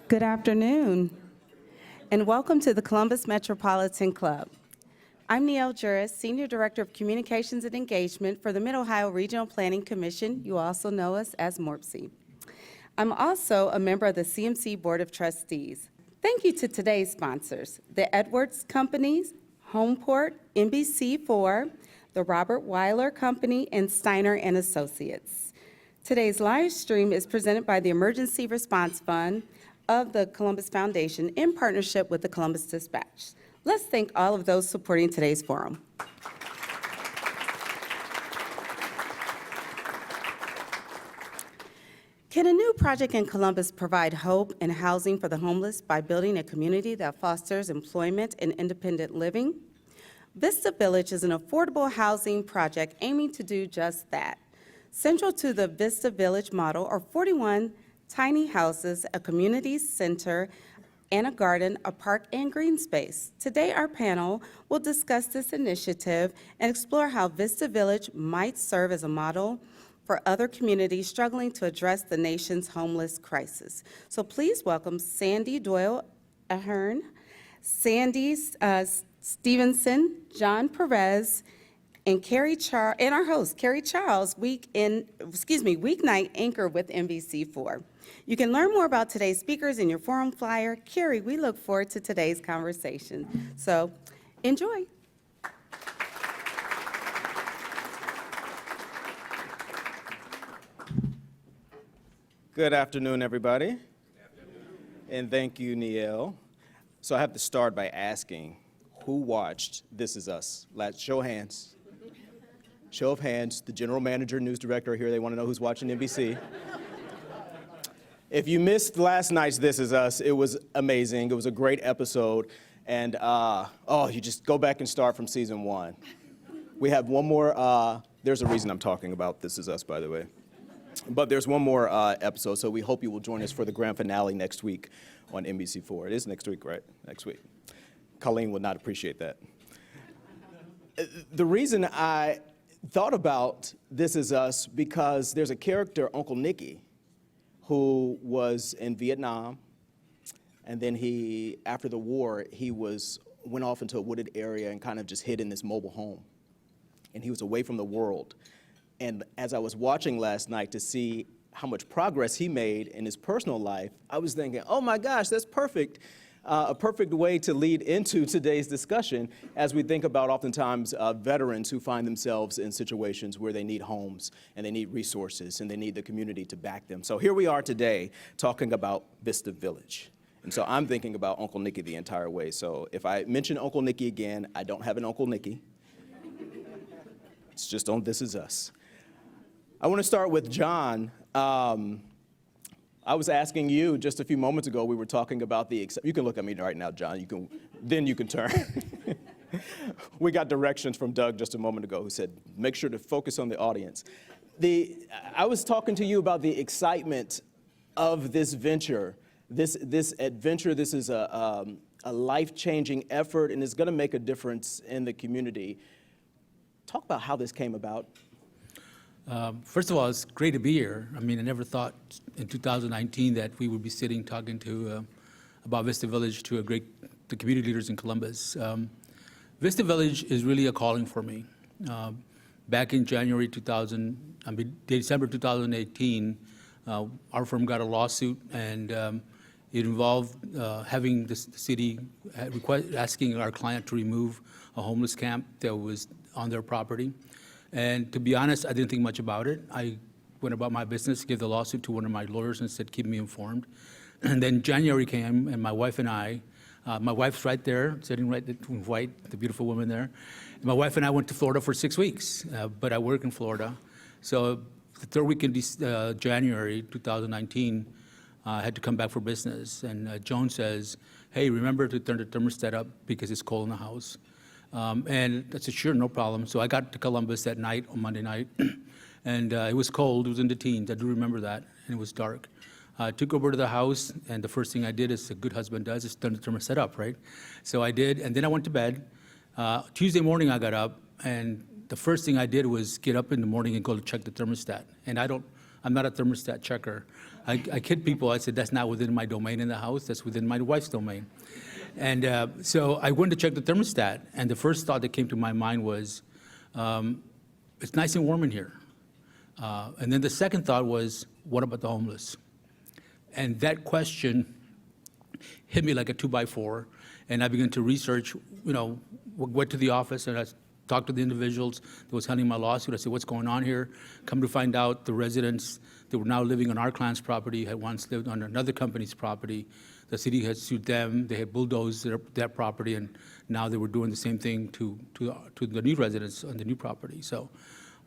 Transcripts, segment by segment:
Good afternoon, and welcome to the Columbus Metropolitan Club. I'm Neil Juris, Senior Director of Communications and Engagement for the Mid-Ohio Regional Planning Commission. You also know us as MORPC. I'm also a member of the CMC Board of Trustees. Thank you to today's sponsors, the Edwards Companies, Homeport, NBC4, the Robert Weiler Company, and Steiner and Associates. Today's live stream is presented by the Emergency Response Fund of the Columbus Foundation in partnership with the Columbus Dispatch. Let's thank all of those supporting today's forum. Can a new project in Columbus provide hope and housing for the homeless by building a community that fosters employment and independent living? Vista Village is an affordable housing project aiming to do just that. Central to the Vista Village model are 41 tiny houses, a community center, and a garden, a park, and green space. Today, our panel will discuss this initiative and explore how Vista Village might serve as a model for other communities struggling to address the nation's homeless crisis. So please welcome Sandy Doyle-Ahern, Sandy Stephenson, John Perez, and Kerry Charles, and our host, Kerry Charles, weeknight anchor with NBC4. You can learn more about today's speakers in your forum flyer. Kerry, we look forward to today's conversation. So, enjoy. Good afternoon, everybody. Good afternoon. And thank you, Neil. So I have to start by asking, who watched This Is Us? Let's show of hands. Show of hands, the general manager, news director are here. They want to know who's watching NBC. If you missed last night's This Is Us, it was amazing. It was a great episode. And, you just go back and start from season 1. We have one more, there's a reason I'm talking about This Is Us, by the way. But there's one more episode, so we hope you will join us for the grand finale next week on NBC4. It is next week, right? Next week. Colleen would not appreciate that. The reason I thought about This Is Us because there's a character, Uncle Nicky, who was in Vietnam, and then after the war, he went off into a wooded area and kind of just hid in this mobile home. And he was away from the world. And as I was watching last night to see how much progress he made in his personal life, I was thinking, oh my gosh, that's perfect. A perfect way to lead into today's discussion as we think about oftentimes veterans who find themselves in situations where they need homes and they need resources and they need the community to back them. So here we are today talking about Vista Village. And so I'm thinking about Uncle Nicky the entire way. So if I mention Uncle Nicky again, I don't have an Uncle Nicky. It's just on This Is Us. I want to start with John. I was asking you just a few moments ago, we were talking about you can look at me right now, John, then you can turn. We got directions from Doug just a moment ago who said, make sure to focus on the audience. I was talking to you about the excitement of this venture, this adventure. This is a life-changing effort and it's gonna make a difference in the community. Talk about how this came about. First of all, it's great to be here. I mean, I never thought in 2019 that we would be sitting talking about Vista Village to the community leaders in Columbus. Vista Village is really a calling for me. Back in December 2018, our firm got a lawsuit, and it involved having the city asking our client to remove a homeless camp that was on their property. And to be honest, I didn't think much about it. I went about my business, gave the lawsuit to one of my lawyers and said, keep me informed. And then January came, and my wife and I, my wife's right there, sitting right in white, the beautiful woman there. And my wife and I went to Florida for 6 weeks, but I work in Florida. So the third week in January 2019, I had to come back for business. And Joan says, hey, remember to turn the thermostat up because it's cold in the house. And I said, sure, no problem. So I got to Columbus that night, on Monday night, and it was cold. It was in the teens. I do remember that, and it was dark. I took over to the house, and the first thing I did, as a good husband does, is turn the thermostat up, right? So I did, and then I went to bed. Tuesday morning, I got up, and the first thing I did was get up in the morning and go to check the thermostat. And I'm not a thermostat checker. I kid people, I said, that's not within my domain in the house, that's within my wife's domain. And so I went to check the thermostat, and the first thought that came to my mind was, it's nice and warm in here. And then the second thought was, what about the homeless? And that question hit me like a 2x4, and I began to research, went to the office and I talked to the individuals that was handling my lawsuit. I said, what's going on here? Come to find out, the residents that were now living on our client's property had once lived on another company's property. The city had sued them, they had bulldozed their property, and now they were doing the same thing to the new residents on the new property. So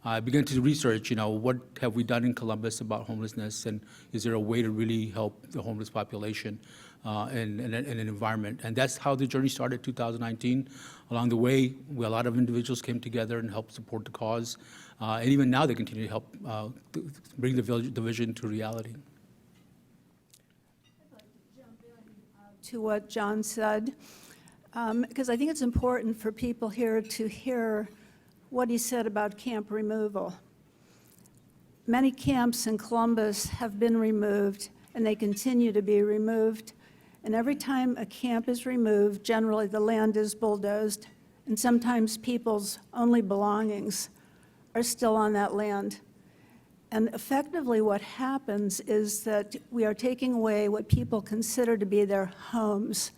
I began to research, what have we done in Columbus about homelessness, and is there a way to really help the homeless population in an environment? And that's how the journey started, 2019. Along the way, a lot of individuals came together and helped support the cause. And even now, they continue to help bring the vision to reality. I'd like to jump in to what John said, because I think it's important for people here to hear what he said about camp removal. Many camps in Columbus have been removed, and they continue to be removed. And every time a camp is removed, generally the land is bulldozed, and sometimes people's only belongings are still on that land. And effectively what happens is that we are taking away what people consider to be their homes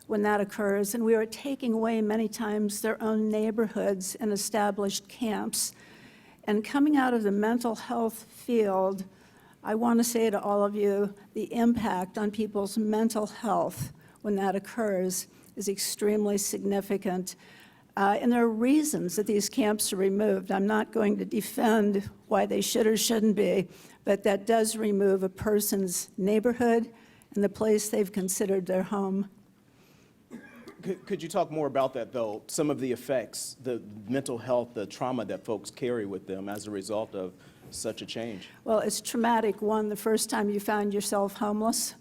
when that occurs, and we are taking away many times their own neighborhoods and established camps. And coming out of the mental health field, I want to say to all of you, the impact on people's mental health when that occurs is extremely significant. And there are reasons that these camps are removed. I'm not going to defend why they should or shouldn't be, but that does remove a person's neighborhood and the place they've considered their home. Could you talk more about that, though? Some of the effects, the mental health, the trauma that folks carry with them as a result of such a change? Well, it's traumatic, one, the first time you found yourself homeless.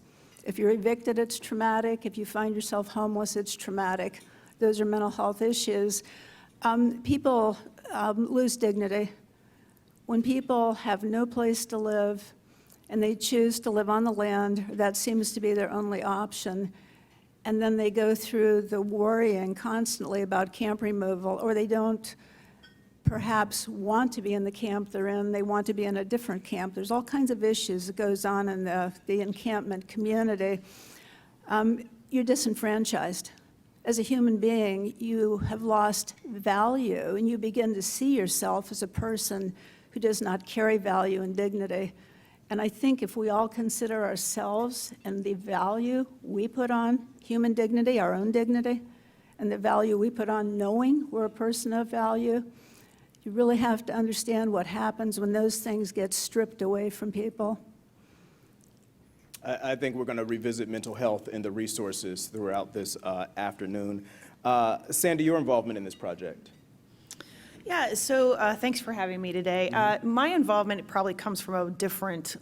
If you're evicted, it's traumatic. If you find yourself homeless, it's traumatic. Those are mental health issues. People lose dignity. When people have no place to live and they choose to live on the land, that seems to be their only option. And then they go through the worrying constantly about camp removal, or they don't perhaps want to be in the camp they're in, they want to be in a different camp. There's all kinds of issues that goes on in the encampment community. You're disenfranchised. As a human being, you have lost value, and you begin to see yourself as a person who does not carry value and dignity. And I think if we all consider ourselves and the value we put on human dignity, our own dignity, and the value we put on knowing we're a person of value, you really have to understand what happens when those things get stripped away from people. I think we're going to revisit mental health and the resources throughout this afternoon. Sandy, your involvement in this project? Yeah, so thanks for having me today. My involvement probably comes from a different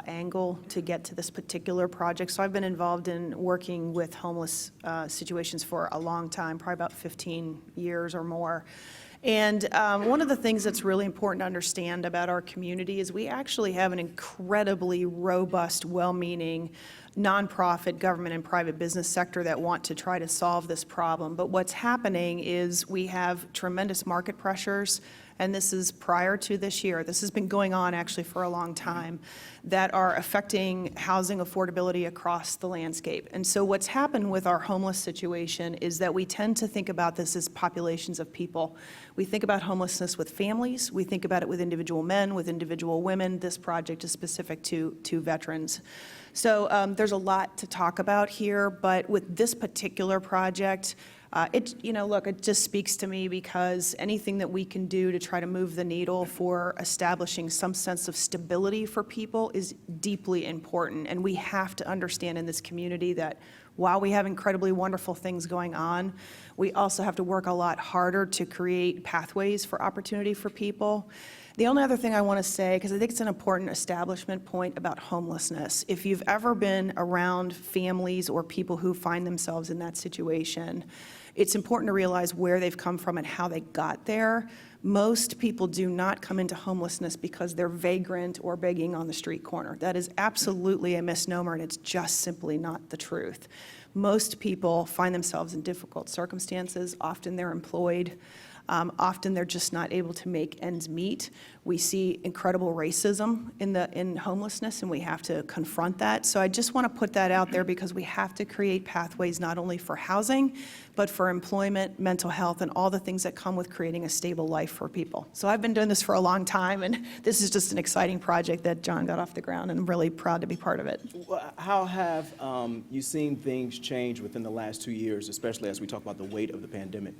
angle to get to this particular project. So I've been involved in working with homeless situations for a long time, probably about 15 years or more. And one of the things that's really important to understand about our community is we actually have an incredibly robust, well-meaning nonprofit, government, and private business sector that want to try to solve this problem. But what's happening is we have tremendous market pressures, and this is prior to this year. This has been going on actually for a long time, that are affecting housing affordability across the landscape. And so what's happened with our homeless situation is that we tend to think about this as populations of people. We think about homelessness with families. We think about it with individual men, with individual women. This project is specific to veterans. So there's a lot to talk about here, but with this particular project, it just speaks to me because anything that we can do to try to move the needle for establishing some sense of stability for people is deeply important. And we have to understand in this community that while we have incredibly wonderful things going on, we also have to work a lot harder to create pathways for opportunity for people. The only other thing I want to say, because I think it's an important establishment point about homelessness, if you've ever been around families or people who find themselves in that situation, it's important to realize where they've come from and how they got there. Most people do not come into homelessness because they're vagrant or begging on the street corner. That is absolutely a misnomer, and it's just simply not the truth. Most people find themselves in difficult circumstances. Often they're employed. Often they're just not able to make ends meet. We see incredible racism in homelessness, and we have to confront that. So I just want to put that out there because we have to create pathways not only for housing, but for employment, mental health, and all the things that come with creating a stable life for people. So I've been doing this for a long time, and this is just an exciting project that John got off the ground, and I'm really proud to be part of it. How have you seen things change within the last 2 years, especially as we talk about the weight of the pandemic?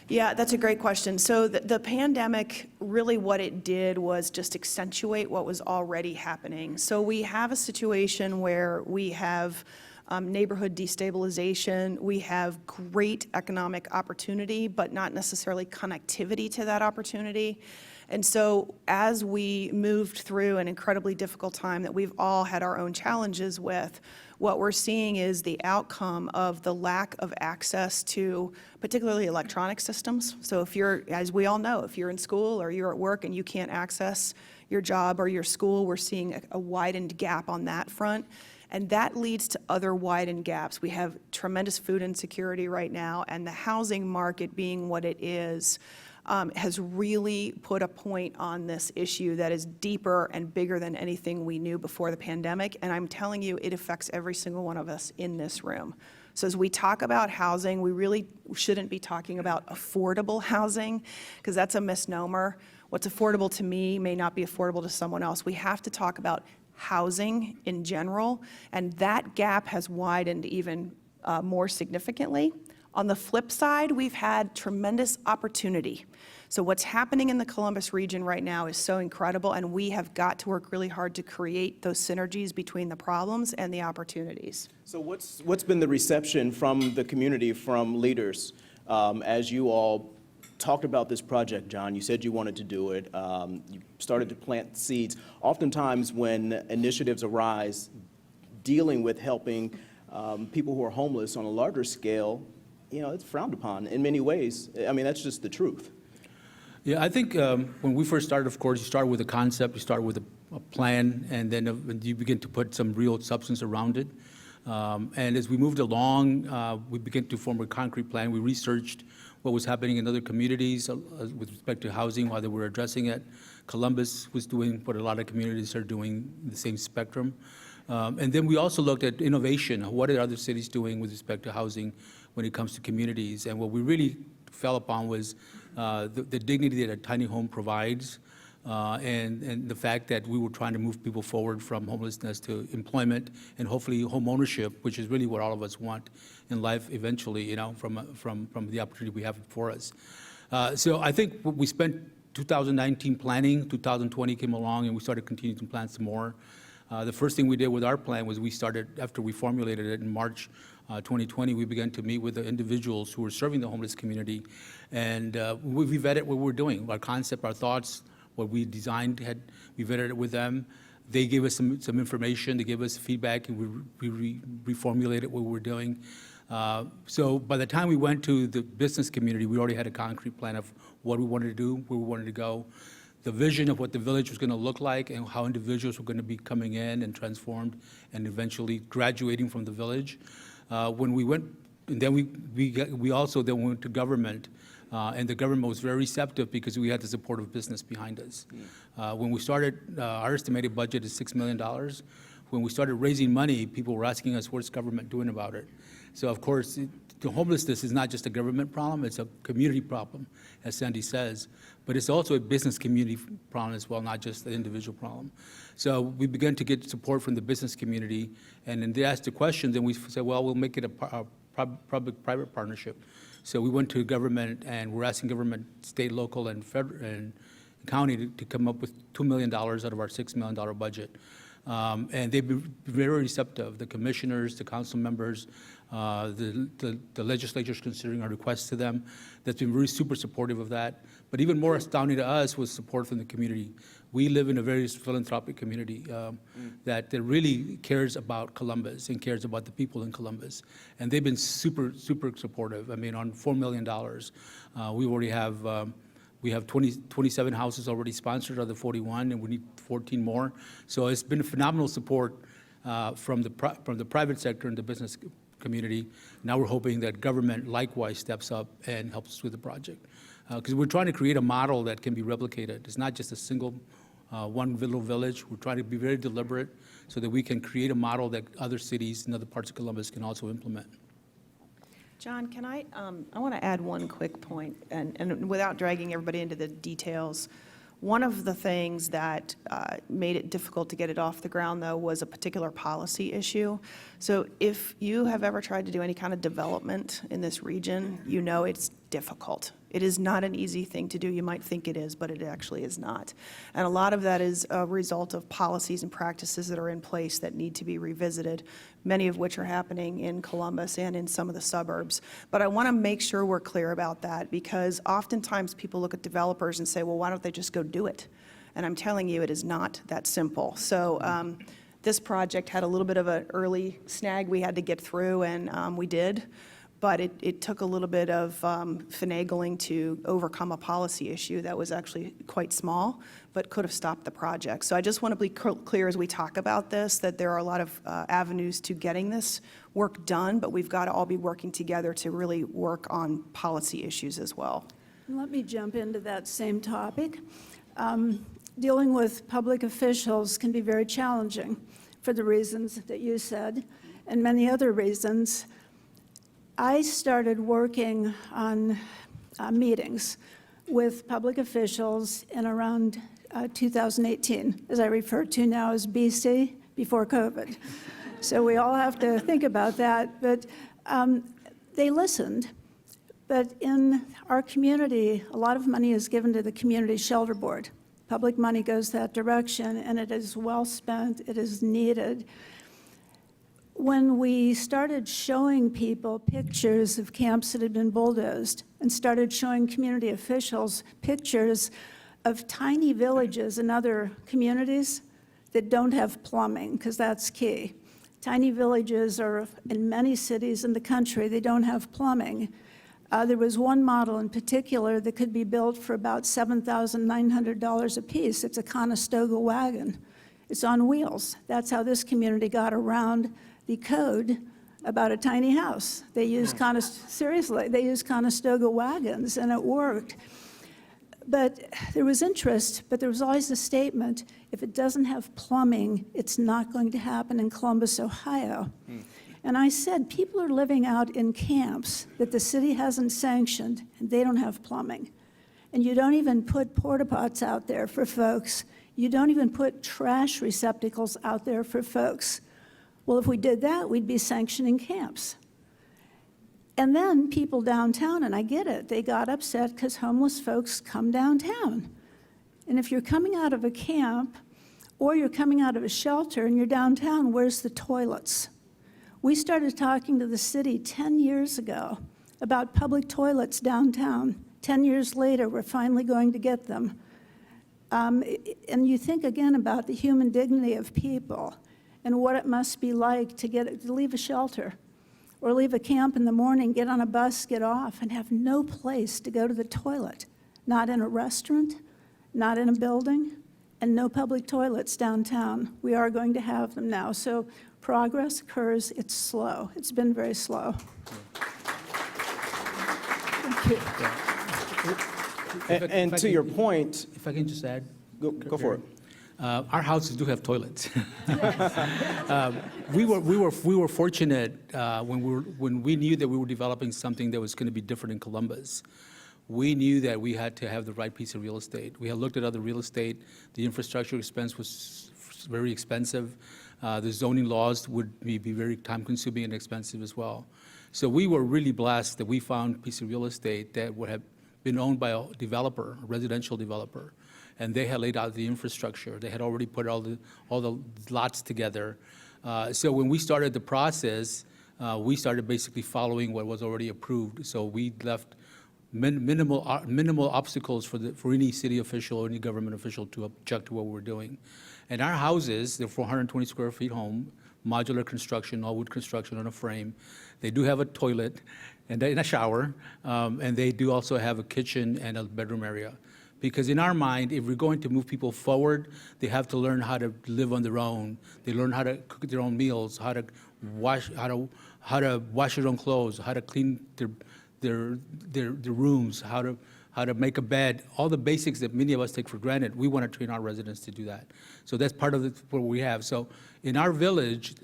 Yeah, that's a great question. So the pandemic, really what it did was just accentuate what was already happening. So we have a situation where we have neighborhood destabilization, we have great economic opportunity, but not necessarily connectivity to that opportunity. And so as we moved through an incredibly difficult time that we've all had our own challenges with, what we're seeing is the outcome of the lack of access to particularly electronic systems. So if you're, as we all know, if you're in school or you're at work and you can't access your job or your school, we're seeing a widened gap on that front. And that leads to other widened gaps. We have tremendous food insecurity right now, and the housing market being what it is, has really put a point on this issue that is deeper and bigger than anything we knew before the pandemic. And I'm telling you, it affects every single one of us in this room. So as we talk about housing, we really shouldn't be talking about affordable housing, because that's a misnomer. What's affordable to me may not be affordable to someone else. We have to talk about housing in general, and that gap has widened even more significantly. On the flip side, we've had tremendous opportunity. So what's happening in the Columbus region right now is so incredible, and we have got to work really hard to create those synergies between the problems and the opportunities. So what's been the reception from the community, from leaders, as you all talked about this project, John? You said you wanted to do it. You started to plant seeds. Oftentimes when initiatives arise dealing with helping people who are homeless on a larger scale, you know, it's frowned upon in many ways. I mean, that's just the truth. Yeah, I think when we first started, of course, you start with a concept, you start with a plan, and then you begin to put some real substance around it. And as we moved along, we began to form a concrete plan. We researched what was happening in other communities with respect to housing while they were addressing it. Columbus was doing what a lot of communities are doing in the same spectrum. And then we also looked at innovation. What are other cities doing with respect to housing when it comes to communities? And what we really fell upon was the dignity that a tiny home provides, and the fact that we were trying to move people forward from homelessness to employment and hopefully home ownership, which is really what all of us want in life eventually, you know, from the opportunity we have before us. So I think we spent 2019 planning, 2020 came along, and we started continuing to plan some more. The first thing we did with our plan was we started, after we formulated it in March 2020, we began to meet with the individuals who were serving the homeless community, and we vetted what we were doing, our concept, our thoughts, what we designed, we vetted it with them. They gave us some information, they gave us feedback, and we reformulated what we were doing. So by the time we went to the business community, we already had a concrete plan of what we wanted to do, where we wanted to go, the vision of what the village was going to look like, and how individuals were going to be coming in and transformed and eventually graduating from the village. When we went, and then we also then went to government, and the government was very receptive because we had the support of business behind us. When we started, our estimated budget is $6 million. When we started raising money, people were asking us, what's government doing about it? So of course, the homelessness is not just a government problem, it's a community problem, as Sandy says, but it's also a business community problem as well, not just an individual problem. So we began to get support from the business community, and then they asked the questions, and we said, well, we'll make it a public-private partnership. So we went to government, and we're asking government, state, local, and federal, and county to come up with $2 million out of our $6 million budget. And they've been very receptive, the commissioners, the council members, the legislatures considering our requests to them. That's been really super supportive of that. But even more astounding to us was support from the community. We live in a very philanthropic community that really cares about Columbus and cares about the people in Columbus. And they've been super, super supportive. I mean, on $4 million, we already have We have 27 houses already sponsored of the 41, and we need 14 more. So it's been phenomenal support from the private sector and the business community. Now we're hoping that government likewise steps up and helps us with the project. Because we're trying to create a model that can be replicated. It's not just a single one little village. We're trying to be very deliberate so that we can create a model that other cities in other parts of Columbus can also implement. John, can I want to add one quick point, and without dragging everybody into the details. One of the things that made it difficult to get it off the ground, though, was a particular policy issue. So if you have ever tried to do any kind of development in this region, you know it's difficult. It is not an easy thing to do. You might think it is, but it actually is not. And a lot of that is a result of policies and practices that are in place that need to be revisited, many of which are happening in Columbus and in some of the suburbs. But I want to make sure we're clear about that, because oftentimes people look at developers and say, well, why don't they just go do it? And I'm telling you, it is not that simple. So this project had a little bit of an early snag we had to get through, and we did. But it took a little bit of finagling to overcome a policy issue that was actually quite small, but could have stopped the project. So I just want to be clear as we talk about this, that there are a lot of avenues to getting this work done, but we've got to all be working together to really work on policy issues as well. Let me jump into that same topic. Dealing with public officials can be very challenging for the reasons that you said, and many other reasons. I started working on meetings with public officials in around 2018, as I refer to now as BC, before COVID. So we all have to think about that. But they listened. But in our community, a lot of money is given to the Community Shelter Board. Public money goes that direction, and it is well spent. It is needed. When we started showing people pictures of camps that had been bulldozed and started showing community officials pictures of tiny villages in other communities that don't have plumbing, because that's key. Tiny villages are in many cities in the country, they don't have plumbing. There was one model in particular that could be built for about $7,900 a piece. It's a Conestoga wagon. It's on wheels. That's how this community got around the code about a tiny house. They used seriously, they used Conestoga wagons, and it worked. But there was interest, but there was always a statement, if it doesn't have plumbing, it's not going to happen in Columbus, Ohio. And I said, people are living out in camps that the city hasn't sanctioned, and they don't have plumbing. And you don't even put porta pots out there for folks. You don't even put trash receptacles out there for folks. Well, if we did that, we'd be sanctioning camps. And then people downtown, and I get it, they got upset because homeless folks come downtown. And if you're coming out of a camp or you're coming out of a shelter and you're downtown, where's the toilets? We started talking to the city 10 years ago about public toilets downtown. 10 years later, we're finally going to get them. And you think again about the human dignity of people and what it must be like to leave a shelter or leave a camp in the morning, get on a bus, get off, and have no place to go to the toilet. Not in a restaurant, not in a building, and no public toilets downtown. We are going to have them now. So progress occurs, it's slow. It's been very slow. Thank you. And to your point, If I can just add. go for it. Our houses do have toilets. We were fortunate when we knew that we were developing something that was going to be different in Columbus. We knew that we had to have the right piece of real estate. We had looked at other real estate. The infrastructure expense was very expensive. The zoning laws would be very time-consuming and expensive as well. So we were really blessed that we found a piece of real estate that would have been owned by a developer, a residential developer. And they had laid out the infrastructure. They had already put all the lots together. So when we started the process, we started basically following what was already approved. So we left minimal obstacles for any city official or any government official to object to what we were doing. And our houses, they're 420 square feet home, modular construction, all wood construction on a frame. They do have a toilet. and a shower, and they do also have a kitchen and a bedroom area. Because in our mind, if we're going to move people forward, they have to learn how to live on their own. They learn how to cook their own meals, how to wash their own clothes, how to clean their rooms, how to make a bed, all the basics that many of us take for granted. We want to train our residents to do that. So that's part of what we have. So in our village,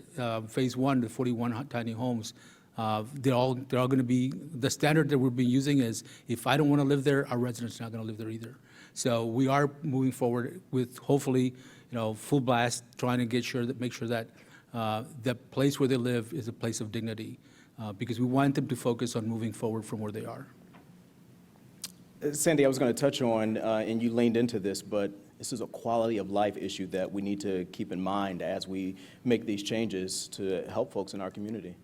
phase one, the 41 tiny homes, they're all going to be, the standard that we've been using is, if I don't want to live there, our residents are not going to live there either. So we are moving forward with, hopefully, full blast, trying to make sure that the place where they live is a place of dignity, because we want them to focus on moving forward from where they are. Sandy, I was going to touch on, and you leaned into this, but this is a quality of life issue that we need to keep in mind as we make these changes to help folks in our community.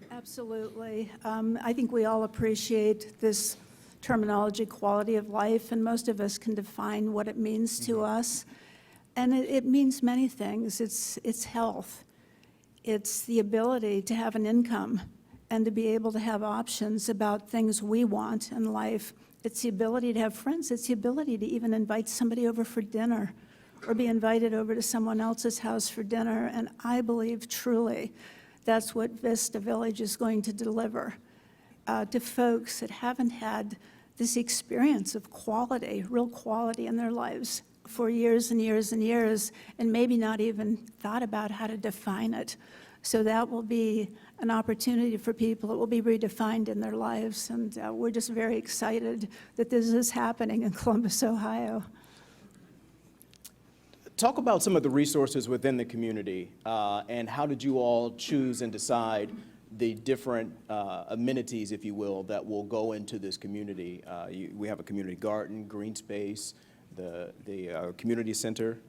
Absolutely. I think we all appreciate this terminology, quality of life, and most of us can define what it means to us. And it means many things. It's health. It's the ability to have an income and to be able to have options about things we want in life. It's the ability to have friends. It's the ability to even invite somebody over for dinner or be invited over to someone else's house for dinner. And I believe truly that's what Vista Village is going to deliver to folks that haven't had this experience of quality, real quality in their lives for years and years and years, and maybe not even thought about how to define it. So that will be an opportunity for people. It will be redefined in their lives, and we're just very excited that this is happening in Columbus, Ohio. Talk about some of the resources within the community, and how did you all choose and decide the different amenities, if you will, that will go into this community? We have a community garden, green space, the community center.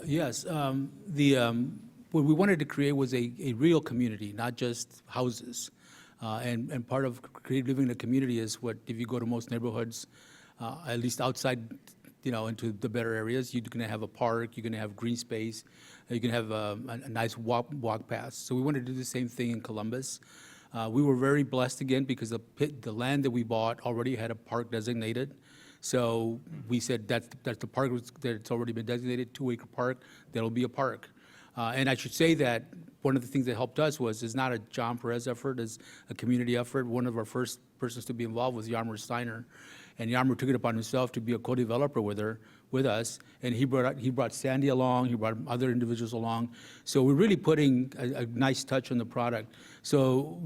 Yes, what we wanted to create was a real community, not just houses. And part of living in a community is what, if you go to most neighborhoods, at least outside, into the better areas, you're going to have a park, you're going to have green space, you can have a nice walk path. So we wanted to do the same thing in Columbus. We were very blessed again because the land that we bought already had a park designated. So we said that's the park that's already been designated, 2-acre park, that'll be a park. And I should say that one of the things that helped us is not a John Perez effort, it's a community effort. One of our first persons to be involved was Yarmer Steiner. And Yarmer took it upon himself to be a co-developer with us. And he brought Sandy along, he brought other individuals along. So we're really putting a nice touch on the product. So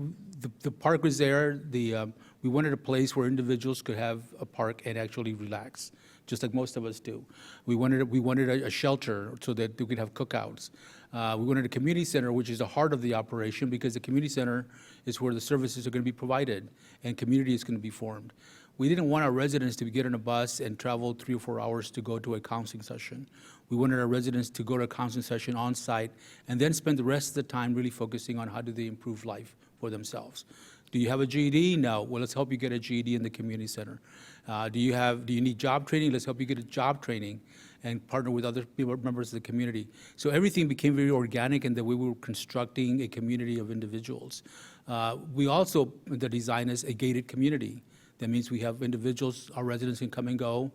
the park was there. We wanted a place where individuals could have a park and actually relax, just like most of us do. We wanted a shelter so that we could have cookouts. We wanted a community center, which is the heart of the operation, because the community center is where the services are going to be provided and community is going to be formed. We didn't want our residents to get on a bus and travel 3 or 4 hours to go to a counseling session. We wanted our residents to go to a counseling session on site and then spend the rest of the time really focusing on how do they improve life for themselves. Do you have a GED? No. Well, let's help you get a GED in the community center. Do you need job training? Let's help you get a job training and partner with other members of the community. So everything became very organic in that we were constructing a community of individuals. We also, the design is a gated community. That means we have individuals, our residents can come and go,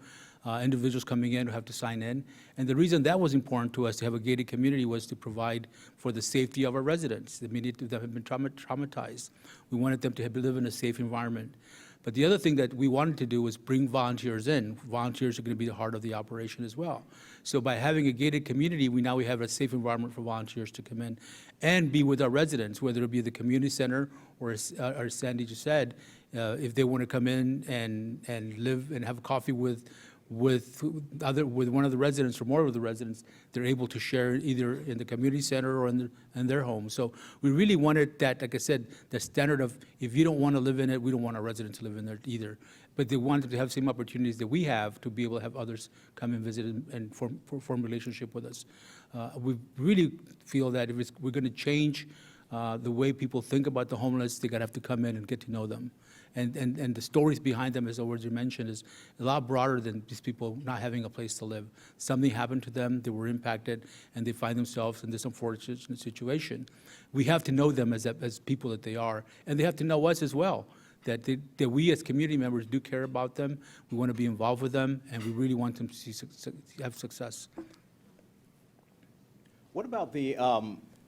individuals coming in who have to sign in. And the reason that was important to us to have a gated community was to provide for the safety of our residents, that have been traumatized. We wanted them to live in a safe environment. But the other thing that we wanted to do was bring volunteers in. Volunteers are going to be the heart of the operation as well. So by having a gated community, we have a safe environment for volunteers to come in and be with our residents, whether it be the community center or as Sandy just said, if they want to come in and live and have coffee with one of the residents or more of the residents, they're able to share either in the community center or in their home. So we really wanted that, like I said, the standard of if you don't want to live in it, we don't want our residents to live in there either. But they wanted to have same opportunities that we have to be able to have others come and visit and form relationship with us. We really feel that if we're going to change the way people think about the homeless, they're going to have to come in and get to know them. And the stories behind them, as already mentioned, is a lot broader than these people not having a place to live. Something happened to them, they were impacted, and they find themselves in this unfortunate situation. We have to know them as people that they are, and they have to know us as well, that we as community members do care about them, we want to be involved with them, and we really want them to have success. What about the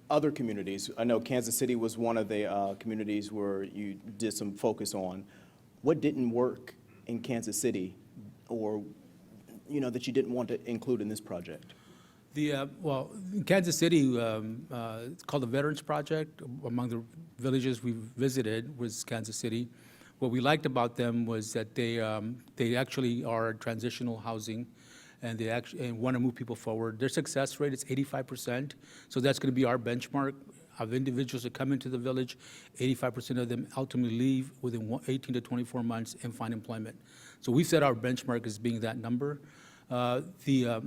other communities? I know Kansas City was one of the communities where you did some focus on. What didn't work in Kansas City, or that you didn't want to include in this project? Well, in Kansas City, it's called the Veterans Project. Among the villages we visited was Kansas City. What we liked about them was that they actually are transitional housing, and they actually want to move people forward. Their success rate is 85%, so that's going to be our benchmark of individuals that come into the village. 85% of them ultimately leave within 18 to 24 months and find employment. So we set our benchmark as being that number. The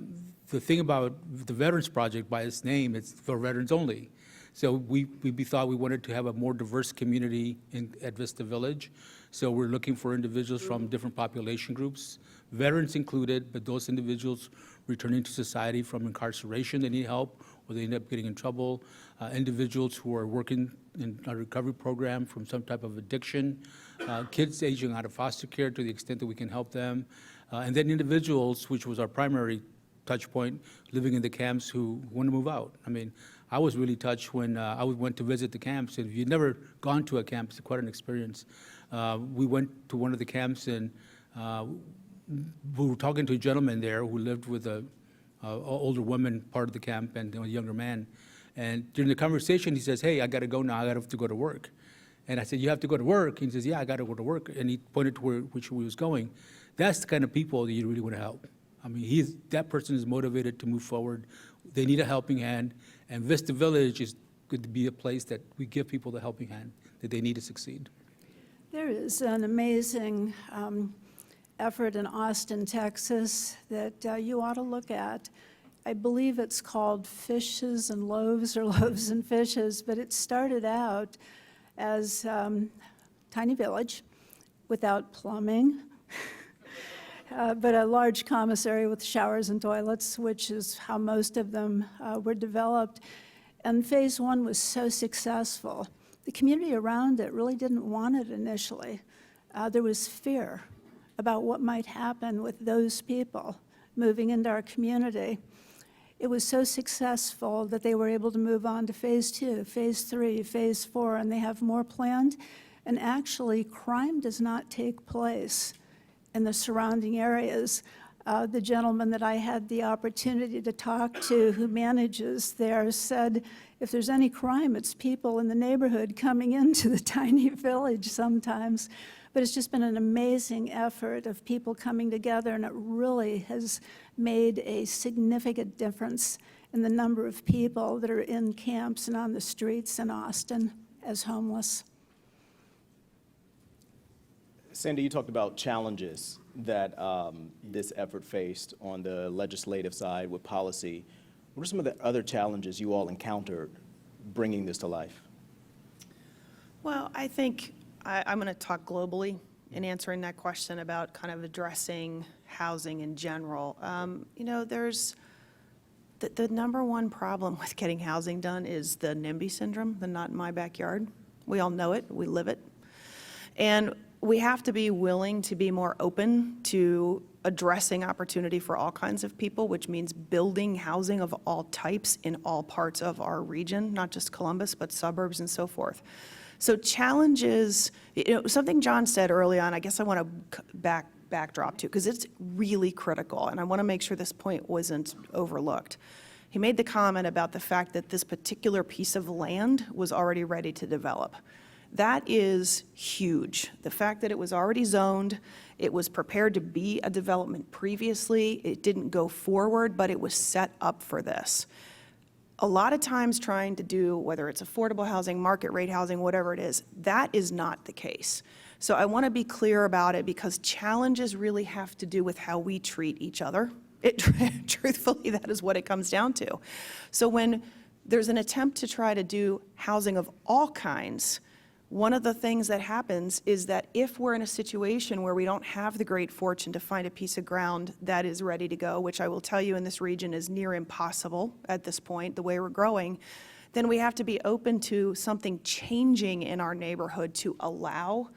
thing about the Veterans Project, by its name, it's for veterans only. So we thought we wanted to have a more diverse community at Vista Village. So we're looking for individuals from different population groups, veterans included, but those individuals returning to society from incarceration, they need help, or they end up getting in trouble, individuals who are working in a recovery program from some type of addiction, kids aging out of foster care to the extent that we can help them, and then individuals, which was our primary touch point, living in the camps who want to move out. I mean, I was really touched when I went to visit the camps, and if you've never gone to a camp, it's quite an experience. We went to one of the camps, and we were talking to a gentleman there who lived with an older woman part of the camp and a younger man. And during the conversation, he says, "Hey, I got to go now. I got to go to work." And I said, "You have to go to work?" And he says, "Yeah, I got to go to work." And he pointed to which he was going. That's the kind of people that you really want to help. I mean, that person is motivated to move forward. They need a helping hand. And Vista Village is going to be a place that we give people the helping hand that they need to succeed. There is an amazing effort in Austin, Texas, that you ought to look at. I believe it's called Fishes and Loaves, or Loaves and Fishes, but it started out as tiny village without plumbing, but a large commissary with showers and toilets, which is how most of them were developed. And phase one was so successful. The community around it really didn't want it initially. There was fear about what might happen with those people moving into our community. It was so successful that they were able to move on to phase two, phase three, phase four, and they have more planned. And actually, crime does not take place in the surrounding areas. The gentleman that I had the opportunity to talk to who manages there said, if there's any crime, it's people in the neighborhood coming into the tiny village sometimes. But it's just been an amazing effort of people coming together, and it really has made a significant difference in the number of people that are in camps and on the streets in Austin as homeless. Sandy, you talked about challenges that this effort faced on the legislative side with policy. What are some of the other challenges you all encountered bringing this to life? Well, I think I'm going to talk globally in answering that question about kind of addressing housing in general. There's the number one problem with getting housing done is the NIMBY syndrome, the not in my backyard. We all know it, we live it. And we have to be willing to be more open to addressing opportunity for all kinds of people, which means building housing of all types in all parts of our region, not just Columbus, but suburbs and so forth. So challenges, something John said early on, I guess I want to backdrop to, because it's really critical, and I want to make sure this point wasn't overlooked. He made the comment about the fact that this particular piece of land was already ready to develop. That is huge. The fact that it was already zoned, it was prepared to be a development previously, it didn't go forward, but it was set up for this. A lot of times trying to do, whether it's affordable housing, market rate housing, whatever it is, that is not the case. So I want to be clear about it, because challenges really have to do with how we treat each other. Truthfully, that is what it comes down to. So when there's an attempt to try to do housing of all kinds, One of the things that happens is that if we're in a situation where we don't have the great fortune to find a piece of ground that is ready to go, which I will tell you in this region is near impossible at this point, the way we're growing, then we have to be open to something changing in our neighborhood to allow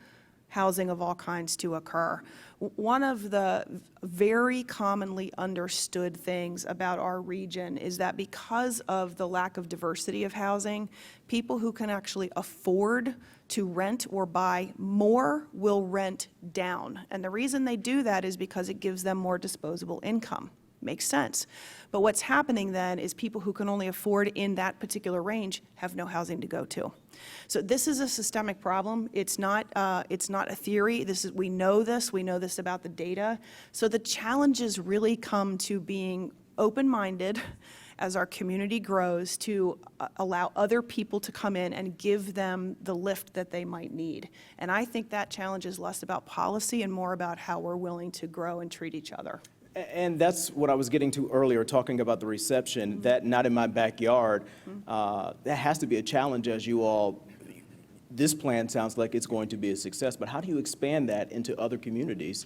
housing of all kinds to occur. One of the very commonly understood things about our region is that because of the lack of diversity of housing, people who can actually afford to rent or buy more will rent down. And the reason they do that is because it gives them more disposable income. Makes sense. But what's happening then is people who can only afford in that particular range have no housing to go to. So this is a systemic problem. It's not a theory. We know this about the data. So the challenges really come to being open-minded as our community grows to allow other people to come in and give them the lift that they might need. And I think that challenge is less about policy and more about how we're willing to grow and treat each other. And that's what I was getting to earlier, talking about the reception, that not in my backyard, that has to be a challenge as you all, this plan sounds like it's going to be a success, but how do you expand that into other communities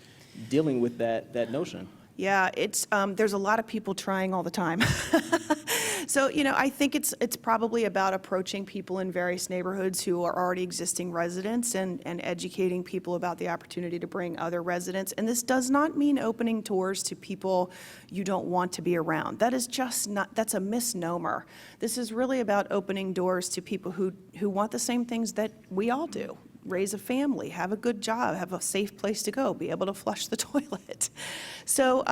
dealing with that notion? Yeah, there's a lot of people trying all the time. So, I think it's probably about approaching people in various neighborhoods who are already existing residents and educating people about the opportunity to bring other residents. And this does not mean opening doors to people you don't want to be around. That is just not, that's a misnomer. This is really about opening doors to people who want the same things that we all do. Raise a family, have a good job, have a safe place to go, be able to flush the toilet. So,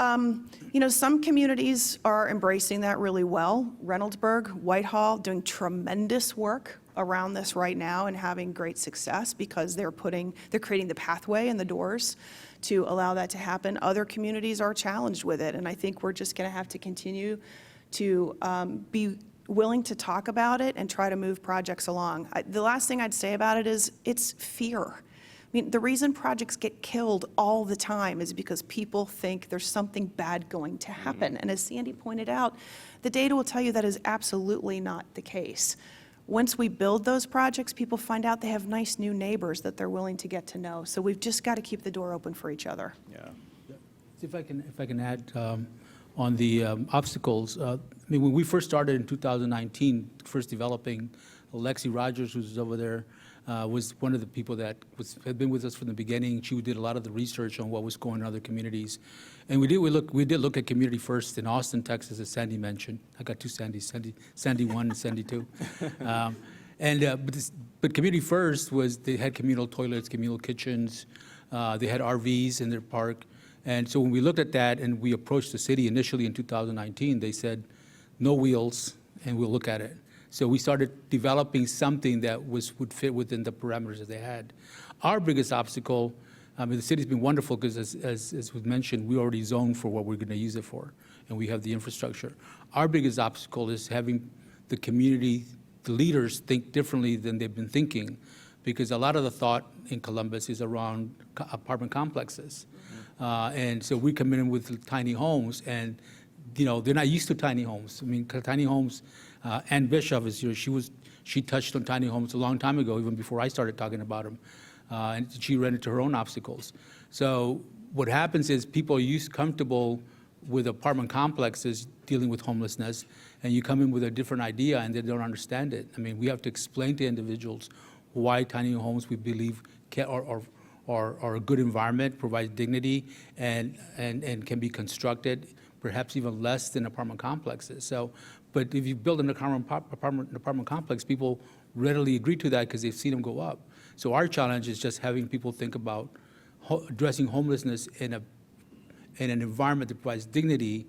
some communities are embracing that really well. Reynoldsburg, Whitehall, doing tremendous work around this right now and having great success because they're creating the pathway and the doors to allow that to happen. Other communities are challenged with it, and I think we're just going to have to continue to be willing to talk about it and try to move projects along. The last thing I'd say about it is it's fear. I mean, the reason projects get killed all the time is because people think there's something bad going to happen. And as Sandy pointed out, the data will tell you that is absolutely not the case. Once we build those projects, people find out they have nice new neighbors that they're willing to get to know. So we've just got to keep the door open for each other. Yeah. If I can add on the obstacles. When we first started in 2019, first developing, Lexi Rogers, who's over there, was one of the people that had been with us from the beginning. She did a lot of the research on what was going on in other communities. And we did look at Community First in Austin, Texas, as Sandy mentioned. I got two Sandys, Sandy 1 and Sandy 2. But Community First they had communal toilets, communal kitchens, they had RVs in their park. And so when we looked at that and we approached the city initially in 2019, they said, no wheels, and we'll look at it. So we started developing something that would fit within the parameters that they had. Our biggest obstacle, the city's been wonderful because as was mentioned, we already zoned for what we're going to use it for, and we have the infrastructure. Our biggest obstacle is having the community, the leaders think differently than they've been thinking, because a lot of the thought in Columbus is around apartment complexes. And so we come in with tiny homes, and they're not used to tiny homes. I mean, tiny homes, Ann Bishop is here. She touched on tiny homes a long time ago, even before I started talking about them. And she ran into her own obstacles. So what happens is people are comfortable with apartment complexes dealing with homelessness, and you come in with a different idea and they don't understand it. I mean, we have to explain to individuals why tiny homes we believe are a good environment, provides dignity, and can be constructed perhaps even less than apartment complexes. So, but if you build an apartment complex, people readily agree to that because they've seen them go up. So our challenge is just having people think about addressing homelessness in an environment that provides dignity,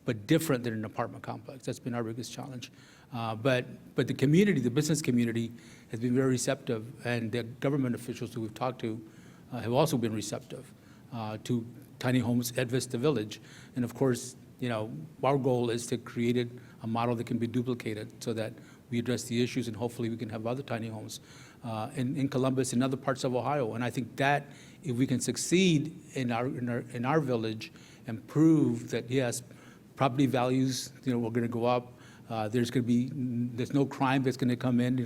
but different than an apartment complex. That's been our biggest challenge. But the community, the business community, has been very receptive, and the government officials who we've talked to have also been receptive to tiny homes at Vista Village. And of course, our goal is to create a model that can be duplicated so that we address the issues, and hopefully we can have other tiny homes in Columbus and other parts of Ohio. And I think that if we can succeed in our village and prove that, yes, property values, we're going to go up, There's no crime that's going to come in,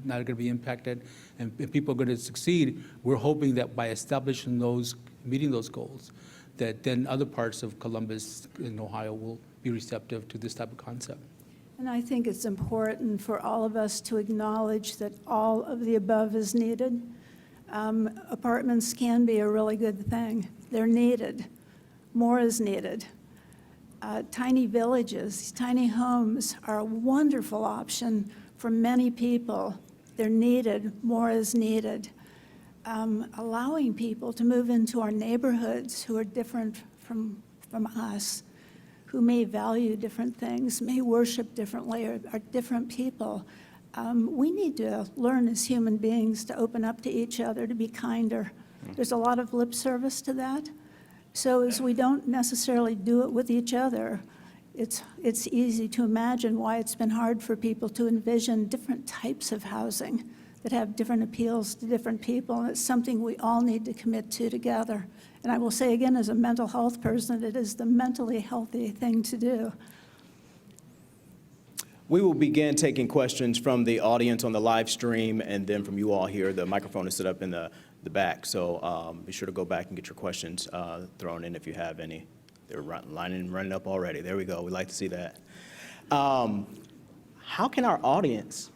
not going to be impacted, and people are going to succeed. We're hoping that by establishing meeting those goals, that then other parts of Columbus and Ohio will be receptive to this type of concept. And I think it's important for all of us to acknowledge that all of the above is needed. Apartments can be a really good thing. They're needed. More is needed. Tiny villages, tiny homes are a wonderful option for many people. They're needed. More is needed. Allowing people to move into our neighborhoods who are different from us, who may value different things, may worship differently, or are different people. We need to learn as human beings to open up to each other, to be kinder. There's a lot of lip service to that. So as we don't necessarily do it with each other, it's easy to imagine why it's been hard for people to envision different types of housing that have different appeals to different people, and it's something we all need to commit to together. And I will say again, as a mental health person, it is the mentally healthy thing to do. We will begin taking questions from the audience on the live stream and then from you all here. The microphone is set up in the back, so be sure to go back and get your questions thrown in if you have any. They're running up already. There we go. We'd like to see that. How can our audience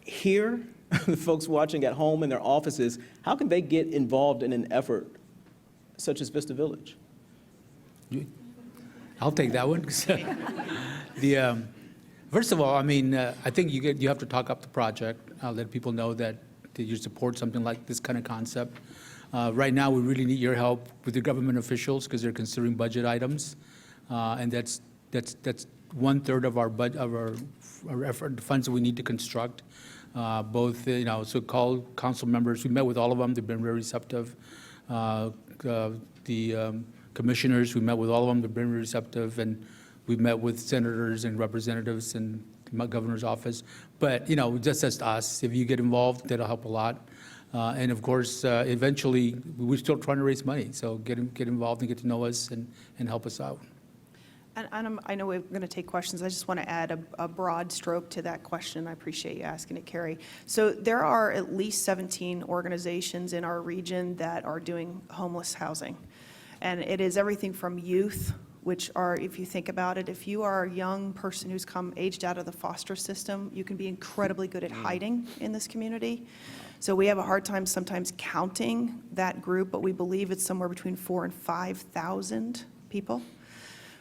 hear, the folks watching at home in their offices, how can they get involved in an effort such as Vista Village? I'll take that one. First of all, I mean, I think you have to talk up the project, let people know that you support something like this kind of concept. Right now, we really need your help with the government officials because they're considering budget items, and that's 1/3 of our effort, the funds that we need to construct. Both, so call council members. We met with all of them. They've been very receptive. The commissioners, we met with all of them. They've been very receptive, and we've met with senators and representatives in the governor's office. But, just as us, if you get involved, that'll help a lot. And of course, eventually, we're still trying to raise money. So get involved and get to know us and help us out. And I know we're going to take questions. I just want to add a broad stroke to that question. I appreciate you asking it, Kerry. So there are at least 17 organizations in our region that are doing homeless housing. And it is everything from youth, which are, if you think about it, if you are a young person who's aged out of the foster system, you can be incredibly good at hiding in this community. So we have a hard time sometimes counting that group, but we believe it's somewhere between 4,000 and 5,000 people.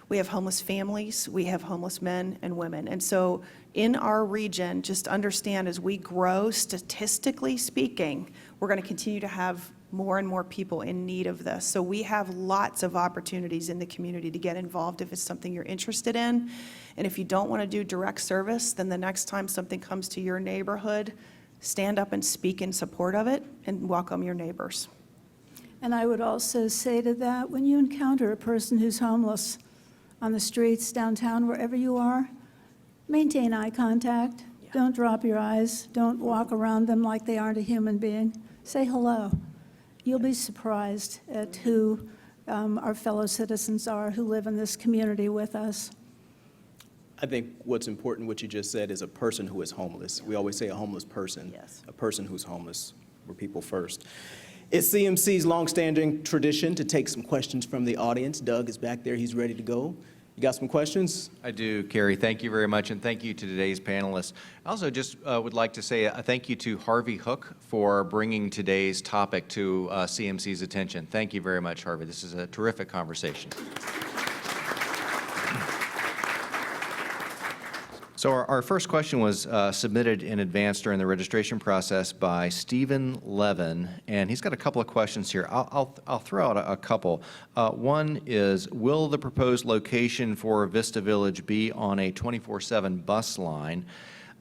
We have homeless families, we have homeless men and women. And so in our region, just understand as we grow, statistically speaking, we're going to continue to have more and more people in need of this. So we have lots of opportunities in the community to get involved if it's something you're interested in. And if you don't want to do direct service, then the next time something comes to your neighborhood, stand up and speak in support of it and welcome your neighbors. And I would also say to that, when you encounter a person who's homeless on the streets, downtown, wherever you are, maintain eye contact. Yeah. Don't drop your eyes. Don't walk around them like they aren't a human being. Say hello. You'll be surprised at who our fellow citizens are who live in this community with us. I think what's important, what you just said, is a person who is homeless. We always say a homeless person. Yes. A person who's homeless. We're people first. It's CMC's longstanding tradition to take some questions from the audience. Doug is back there. He's ready to go. You got some questions? I do, Kerry. Thank you very much, and thank you to today's panelists. I also just would like to say a thank you to Harvey Hook for bringing today's topic to CMC's attention. Thank you very much, Harvey. This is a terrific conversation. So our first question was submitted in advance during the registration process by Stephen Levin, and he's got a couple of questions here. I'll throw out a couple. One is, will the proposed location for Vista Village be on a 24/7 bus line?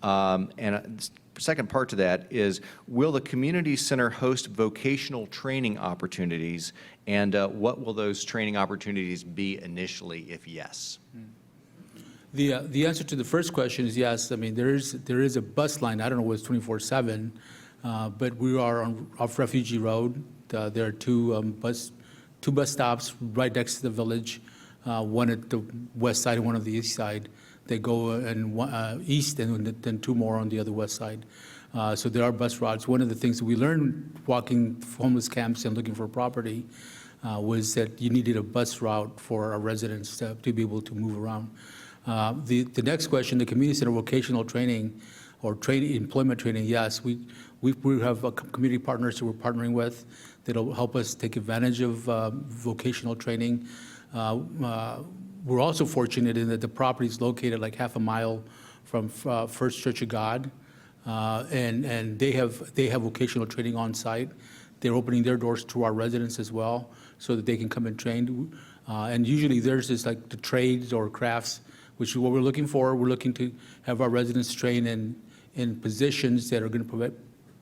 And the second part to that is, will the community center host vocational training opportunities, and what will those training opportunities be initially, if yes? The answer to the first question is yes. I mean, there is a bus line. I don't know if it's 24/7, but we are off Refugee Road. There are two bus stops right next to the village. one at the west side and one on the east side. They go east and then 2 more on the other west side. So there are bus routes. One of the things that we learned walking homeless camps and looking for property was that you needed a bus route for our residents to be able to move around. The next question, the community center vocational training or employment training, yes, we have community partners that we're partnering with that'll help us take advantage of vocational training. We're also fortunate in that the property is located like half a mile from First Church of God, and they have vocational training on site. They're opening their doors to our residents as well, so that they can come and train. And usually theirs is like the trades or crafts, which is what we're looking for. We're looking to have our residents train in positions that are going to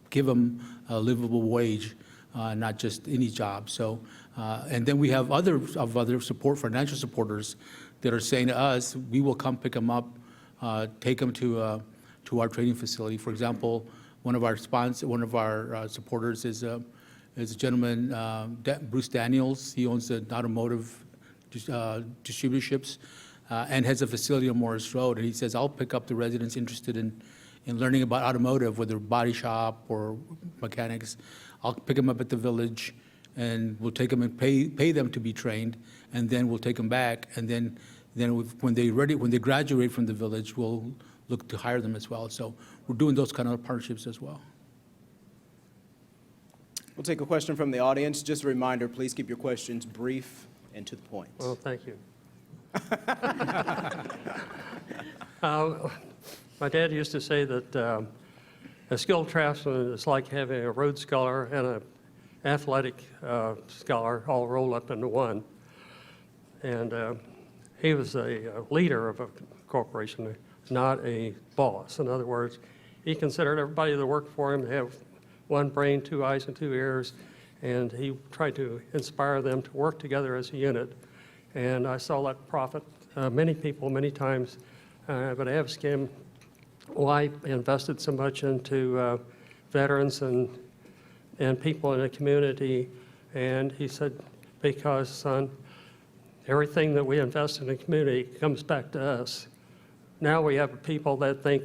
give them a livable wage, not just any job. So, and then we have other support, financial supporters that are saying to us, we will come pick them up, take them to our training facility. For example, one of our supporters is a gentleman, Bruce Daniels. He owns the automotive distributorships and has a facility on Morris Road. And he says, I'll pick up the residents interested in learning about automotive, whether body shop or mechanics. I'll pick them up at the village, and we'll take them and pay them to be trained, and then we'll take them back. And then when they graduate from the village, we'll look to hire them as well. So we're doing those kind of partnerships as well. We'll take a question from the audience. Just a reminder, please keep your questions brief and to the point. Well, thank you. My dad used to say that a skilled craftsman is like having a Rhodes Scholar and an athletic scholar all rolled up into one. And he was a leader of a corporation, not a boss. In other words, he considered everybody that worked for him to have one brain, 2 eyes, and 2 ears, and he tried to inspire them to work together as a unit. And I saw that profit many people, many times, but I asked him why he invested so much into veterans and people in the community, and he said, because, son, everything that we invest in the community comes back to us. Now we have people that think,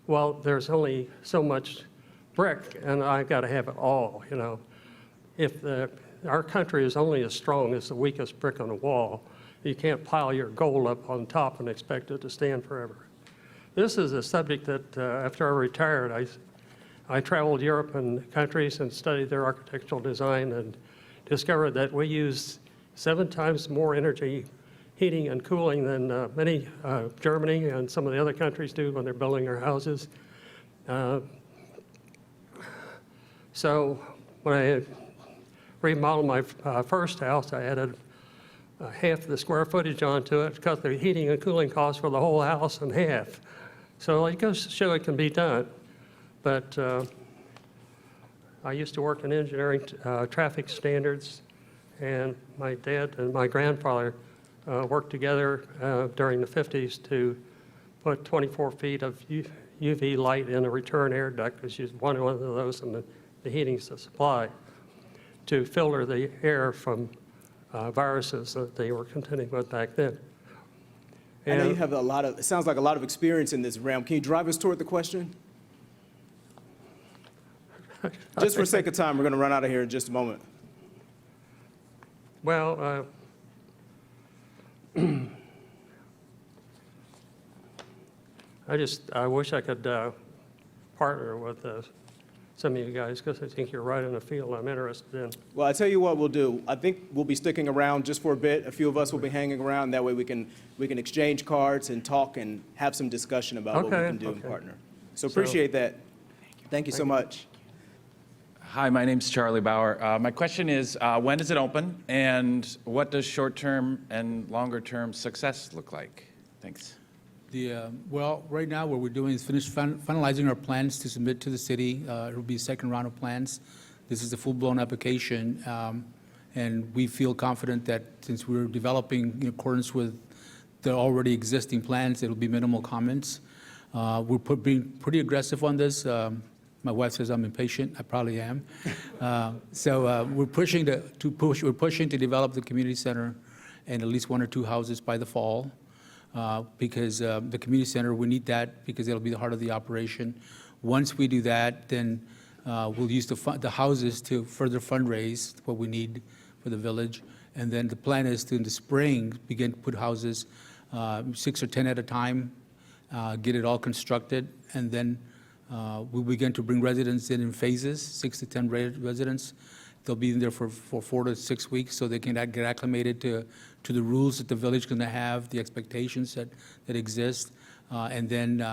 well, there's only so much brick, and I got to have it all, you know. If our country is only as strong as the weakest brick on the wall, you can't pile your gold up on top and expect it to stand forever. This is a subject that after I retired, I traveled Europe and countries and studied their architectural design and discovered that we use 7 times more energy heating and cooling than Germany and some of the other countries do when they're building their houses. So when I remodeled my first house, I added half the square footage onto it, cut the heating and cooling costs for the whole house in half. So it goes to show it can be done. But I used to work in engineering traffic standards, and my dad and my grandfather worked together during the 50s to put 24 feet of UV light in a return air duct, which is one of those in the heating supply, to filter the air from viruses that they were contending with back then. I know you have it sounds like a lot of experience in this realm. Can you drive us toward the question? Just for sake of time, we're going to run out of here in just a moment. Well, I wish I could partner with some of you guys, because I think you're right in the field I'm interested in. Well, I tell you what we'll do. I think we'll be sticking around just for a bit. A few of us will be hanging around. That way we can exchange cards and talk and have some discussion about what we can do and partner. So appreciate that. Thank you so much. Hi, my name's Charlie Bauer. My question is, when does it open, and what does short-term and longer-term success look like? Thanks. Well, right now what we're doing is finalizing our plans to submit to the city. It'll be a second round of plans. This is a full-blown application, and we feel confident that since we're developing in accordance with the already existing plans, it'll be minimal comments. We're being pretty aggressive on this. My wife says I'm impatient. I probably am. So we're pushing to develop the community center and at least 1 or 2 houses by the fall, because the community center, we need that because it'll be the heart of the operation. Once we do that, then we'll use the houses to further fundraise what we need for the village. And then the plan is to, in the spring, begin to put houses 6 or 10 at a time, get it all constructed, and then we'll begin to bring residents in phases, 6 to 10 residents. They'll be in there for 4 to 6 weeks so they can get acclimated to the rules that the village is going to have, the expectations that exist. And then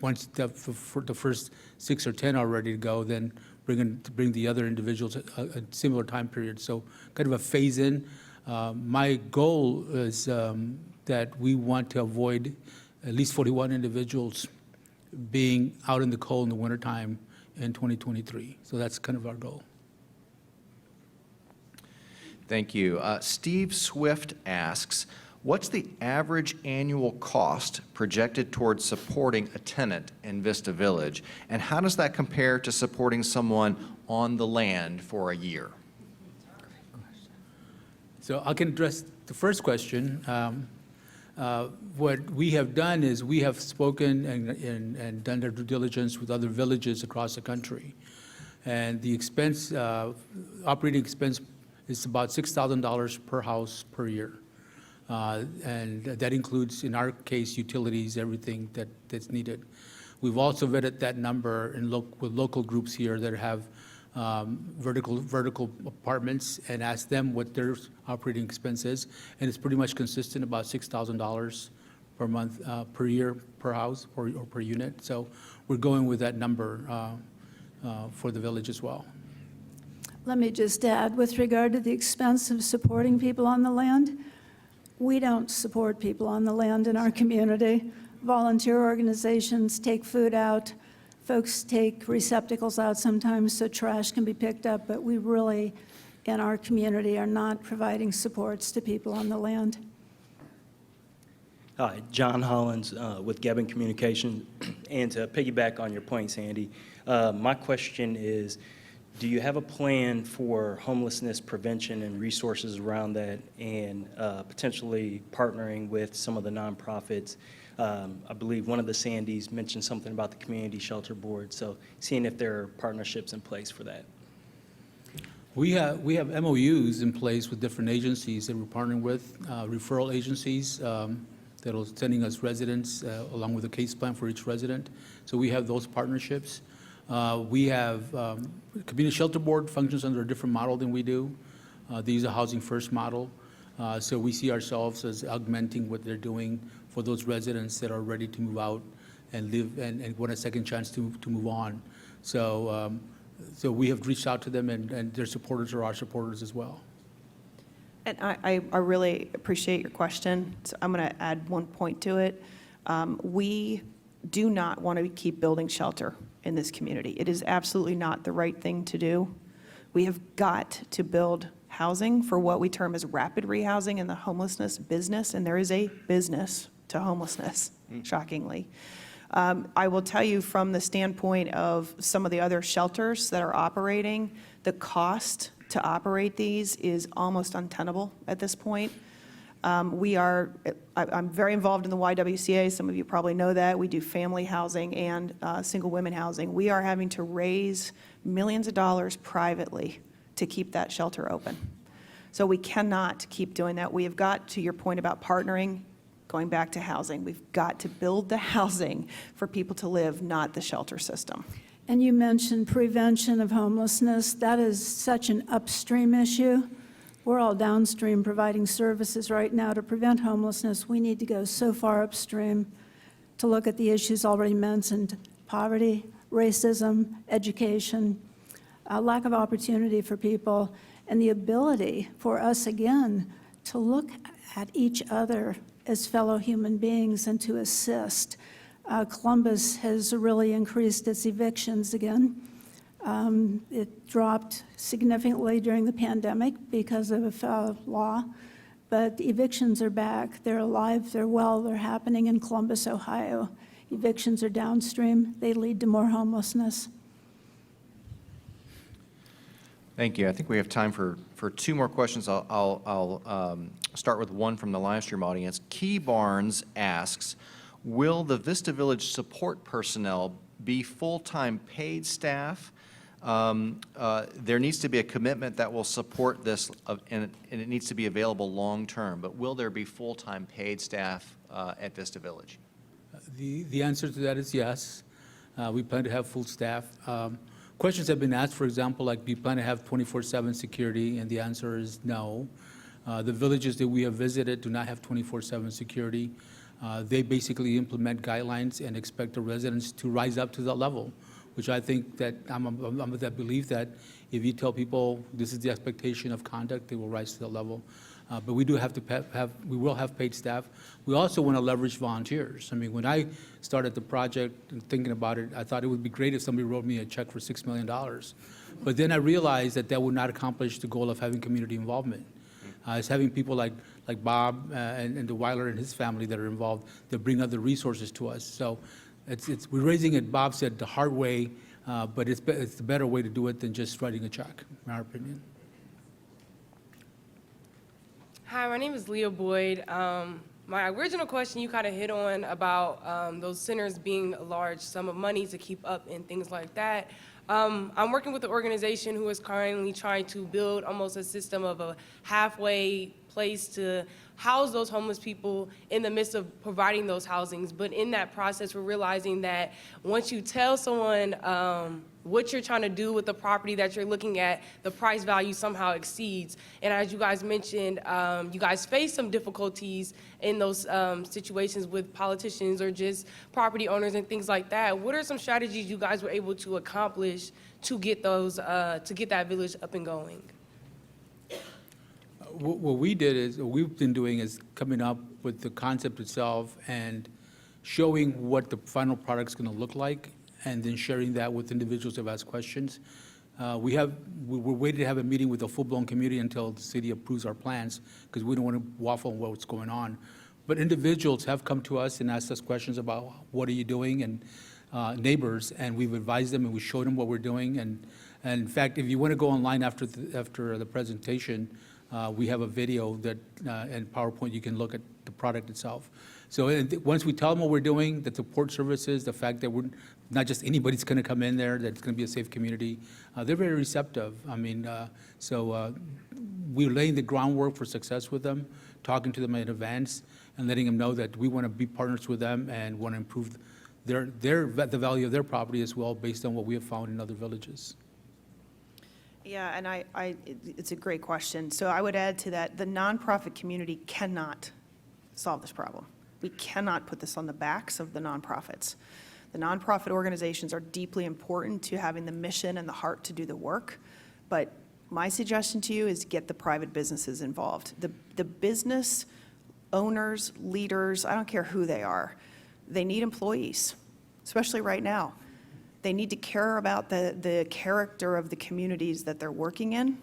once the first 6 or 10 are ready to go, then bring the other individuals at a similar time period. So kind of a phase in. My goal is that we want to avoid at least 41 individuals being out in the cold in the wintertime in 2023. So that's kind of our goal. Thank you. Steve Swift asks, what's the average annual cost projected towards supporting a tenant in Vista Village? And how does that compare to supporting someone on the land for a year? So I can address the first question. What we have done is we have spoken and done their due diligence with other villages across the country. And the expense, operating expense, is about $6,000 per house per year. And that includes, in our case, utilities, everything that's needed. We've also vetted that number with local groups here that have vertical apartments and asked them what their operating expense is. And it's pretty much consistent, about $6,000 per month, per year, per house, or per unit. So we're going with that number for the village as well. Let me just add, with regard to the expense of supporting people on the land, we don't support people on the land in our community. Volunteer organizations take food out. Folks take receptacles out sometimes so trash can be picked up, but we really, in our community, are not providing supports to people on the land. Hi, John Hollins with Gebben Communications. And to piggyback on your point, Sandy, my question is, do you have a plan for homelessness prevention and resources around that, and potentially partnering with some of the nonprofits? I believe one of the Sandys mentioned something about the Community Shelter Board, so seeing if there are partnerships in place for that. We have MOUs in place with different agencies that we're partnering with, referral agencies that are sending us residents along with a case plan for each resident. So we have those partnerships. We have Community Shelter Board functions under a different model than we do. They use a housing first model. So we see ourselves as augmenting what they're doing for those residents that are ready to move out and live and want a second chance to move on. So, so we have reached out to them, and their supporters are our supporters as well. And I really appreciate your question. So I'm going to add one point to it. We do not want to keep building shelter in this community. It is absolutely not the right thing to do. We have got to build housing for what we term as rapid rehousing in the homelessness business, and there is a business to homelessness, shockingly. I will tell you from the standpoint of some of the other shelters that are operating, the cost to operate these is almost untenable at this point. I'm very involved in the YWCA. Some of you probably know that. We do family housing and single women housing. We are having to raise millions of dollars privately to keep that shelter open. So we cannot keep doing that. We have got, to your point about partnering, going back to housing, we've got to build the housing for people to live, not the shelter system. And you mentioned prevention of homelessness. That is such an upstream issue. We're all downstream providing services right now to prevent homelessness. We need to go so far upstream to look at the issues already mentioned: poverty, racism, education, lack of opportunity for people, and the ability for us, again, to look at each other as fellow human beings and to assist. Columbus has really increased its evictions again. It dropped significantly during the pandemic because of law, but evictions are back. They're alive, they're well, they're happening in Columbus, Ohio. Evictions are downstream. They lead to more homelessness. Thank you. I think we have time for two more questions. I'll start with one from the live stream audience. Key Barnes asks, will the Vista Village support personnel be full-time paid staff? There needs to be a commitment that will support this, and it needs to be available long-term, but will there be full-time paid staff at Vista Village? The answer to that is yes. We plan to have full staff. Questions have been asked, for example, like, do you plan to have 24/7 security? And the answer is no. The villages that we have visited do not have 24/7 security. They basically implement guidelines and expect the residents to rise up to that level, which I think that I'm of that belief that if you tell people this is the expectation of conduct, they will rise to that level. But we do have to we will have paid staff. We also want to leverage volunteers. I mean, when I started the project and thinking about it, I thought it would be great if somebody wrote me a check for $6 million. But then I realized that that would not accomplish the goal of having community involvement. It's having people like Bob and Weiler and his family that are involved that bring other resources to us. So we're raising it, Bob said, the hard way, but it's the better way to do it than just writing a check, in our opinion. Hi, my name is Leah Boyd. My original question you kind of hit on about those centers being a large sum of money to keep up and things like that. I'm working with an organization who is currently trying to build almost a system of a halfway place to house those homeless people in the midst of providing those housings. But in that process, we're realizing that once you tell someone what you're trying to do with the property that you're looking at, the price value somehow exceeds. And as you guys mentioned, you guys face some difficulties in those situations with politicians or just property owners and things like that. What are some strategies you guys were able to accomplish to get those, to get that village up and going? What we did is, what we've been doing is coming up with the concept itself and showing what the final product's going to look like, and then sharing that with individuals who have asked questions. We're waiting to have a meeting with the full-blown community until the city approves our plans, because we don't want to waffle on what's going on. But individuals have come to us and asked us questions about what are you doing, and neighbors, and we've advised them and we showed them what we're doing. And in fact, if you want to go online after the presentation, we have a video that and PowerPoint, you can look at the product itself. So once we tell them what we're doing, the support services, the fact that we're not just anybody's going to come in there, that it's going to be a safe community, they're very receptive. I mean, we're laying the groundwork for success with them, talking to them in advance, and letting them know that we want to be partners with them and want to improve the value of their property as well, based on what we have found in other villages. Yeah, and it's a great question. So I would add to that, the nonprofit community cannot solve this problem. We cannot put this on the backs of the nonprofits. The nonprofit organizations are deeply important to having the mission and the heart to do the work, but my suggestion to you is get the private businesses involved. The business owners, leaders, I don't care who they are, they need employees, especially right now. They need to care about the character of the communities that they're working in.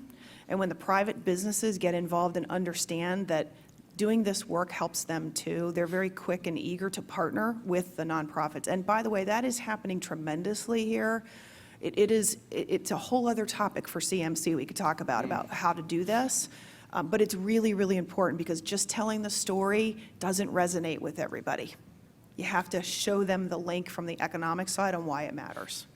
And when the private businesses get involved and understand that doing this work helps them too, they're very quick and eager to partner with the nonprofits. And by the way, that is happening tremendously here. It's a whole other topic for CMC we could talk about how to do this. But it's really, really important, because just telling the story doesn't resonate with everybody. You have to show them the link from the economic side on why it matters.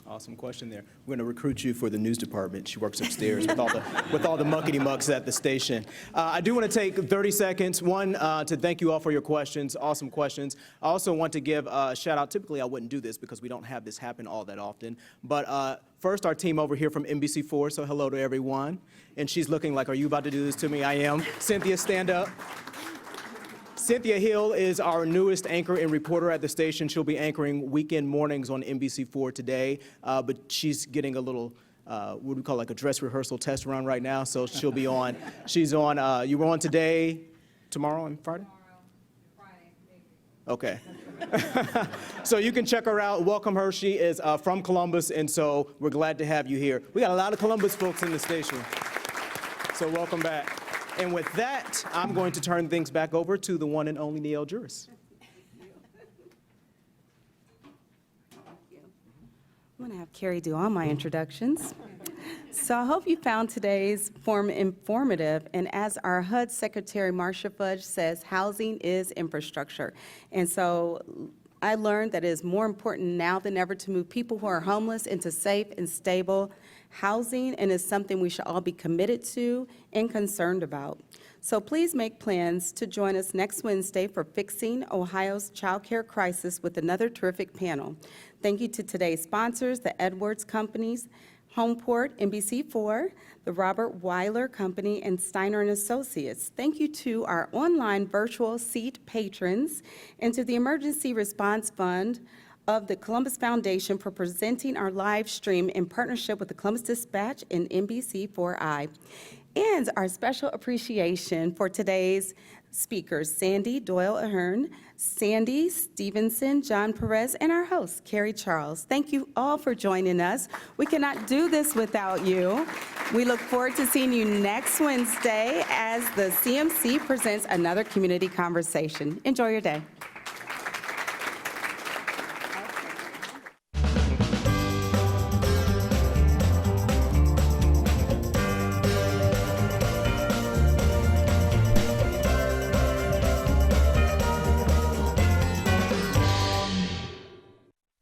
Awesome question there. We're going to recruit you for the news department. She works upstairs with all the muckety-mucks at the station. I do want to take 30 seconds, one, to thank you all for your questions, awesome questions. I also want to give a shout out. Typically, I wouldn't do this because we don't have this happen all that often. But first, our team over here from NBC4, so hello to everyone. And she's looking like, are you about to do this to me? I am. Cynthia, stand up. Cynthia Hill is our newest anchor and reporter at the station. She'll be anchoring weekend mornings on NBC4 today, but she's getting a little, what do we call, like a dress rehearsal test run right now, so she'll be on. She's on, you were on today, tomorrow and Friday? Tomorrow, Friday, maybe. Okay. So you can check her out, welcome her. She is from Columbus, and so we're glad to have you here. We got a lot of Columbus folks in the station, so welcome back. And with that, I'm going to turn things back over to the one and only Neil Juris. I'm going to have Kerry do all my introductions. So I hope you found today's forum informative, and as our HUD Secretary Marcia Fudge says, housing is infrastructure. And so I learned that it is more important now than ever to move people who are homeless into safe and stable housing, and is something we should all be committed to and concerned about. So please make plans to join us next Wednesday for Fixing Ohio's Childcare Crisis with another terrific panel. Thank you to today's sponsors, the Edwards Companies, Homeport, NBC4, the Robert Weiler Company, and Steiner & Associates. Thank you to our online virtual seat patrons and to the Emergency Response Fund of the Columbus Foundation for presenting our live stream in partnership with the Columbus Dispatch and NBC4i. And our special appreciation for today's speakers, Sandy Doyle-Ahern, Sandy Stephenson, John Perez, and our host, Kerry Charles. Thank you all for joining us. We cannot do this without you. We look forward to seeing you next Wednesday as the CMC presents another community conversation. Enjoy your day.